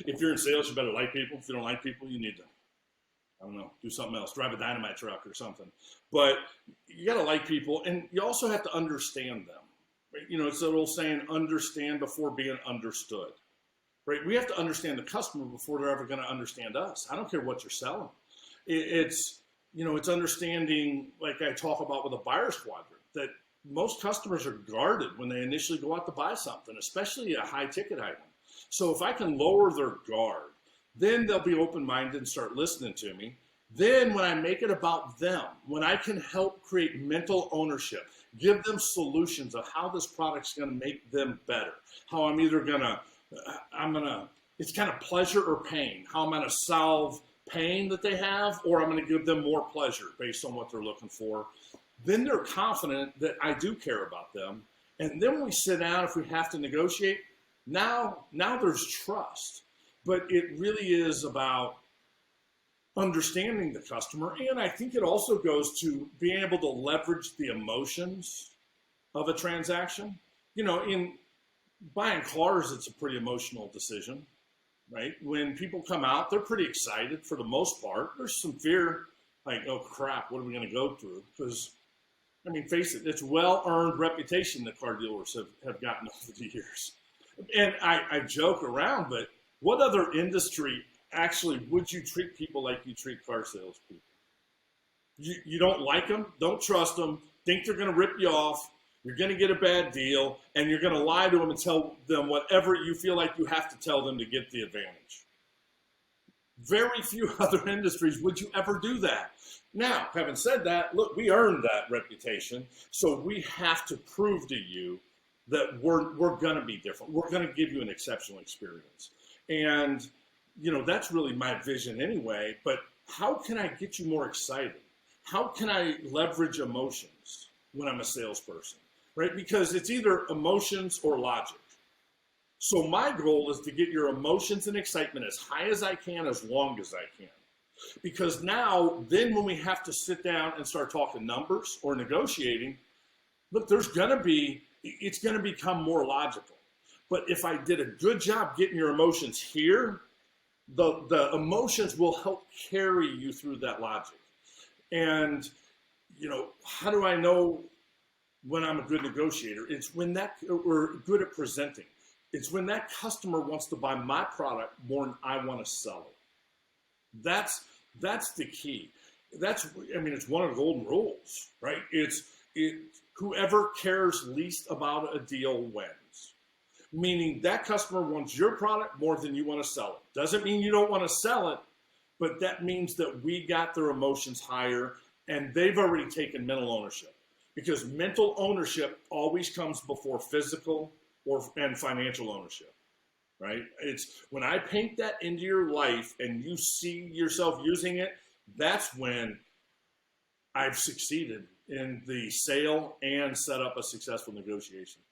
If you're in sales, you better like people. If you don't like people, you need to, I don't know, do something else, drive a dynamite truck or something. But you got to like people, and you also have to understand them. Right? You know, it's that old saying, understand before being understood. Right? We have to understand the customer before they're ever going to understand us. I don't care what you're selling. It's, you know, it's understanding, like I talk about with a buyer's quadrant, that most customers are guarded when they initially go out to buy something, especially a high ticket item. So if I can lower their guard, then they'll be open-minded and start listening to me. Then when I make it about them, when I can help create mental ownership, give them solutions of how this product's going to make them better, how I'm either going to, it's kind of pleasure or pain, how I'm going to solve pain that they have, or I'm going to give them more pleasure based on what they're looking for. Then they're confident that I do care about them. And then when we sit down, if we have to negotiate, now there's trust. But it really is about understanding the customer. And I think it also goes to being able to leverage the emotions of a transaction. You know, in buying cars, it's a pretty emotional decision, right? When people come out, they're pretty excited for the most part. There's some fear, like, oh crap, what are we going to go through? Because, I mean, face it, it's well-earned reputation that car dealers have gotten over the years. And I joke around, but what other industry actually would you treat people like you treat car salespeople? You don't like them, don't trust them, think they're going to rip you off, you're going to get a bad deal, and you're going to lie to them and tell them whatever you feel like you have to tell them to get the advantage. Very few other industries would you ever do that. Now, having said that, look, we earned that reputation, so we have to prove to you that we're going to be different. We're going to give you an exceptional experience. And, you know, that's really my vision anyway, but how can I get you more excited? How can I leverage emotions when I'm a salesperson, right? Because it's either emotions or logic. So my goal is to get your emotions and excitement as high as I can, as long as I can. Because now, then when we have to sit down and start talking numbers or negotiating, look, it's going to become more logical. But if I did a good job getting your emotions here, the emotions will help carry you through that logic. And, you know, how do I know when I'm a good negotiator? It's when we're good at presenting. It's when that customer wants to buy my product more than I want to sell it. That's the key. It's one of the golden rules, right? Whoever cares least about a deal wins. Meaning that customer wants your product more than you want to sell it. Doesn't mean you don't want to sell it, but that means that we got their emotions higher and they've already taken mental ownership. Because mental ownership always comes before physical and financial ownership, right? It's when I paint that into your life and you see yourself using it, that's when I've succeeded in the sale and set up a successful negotiation.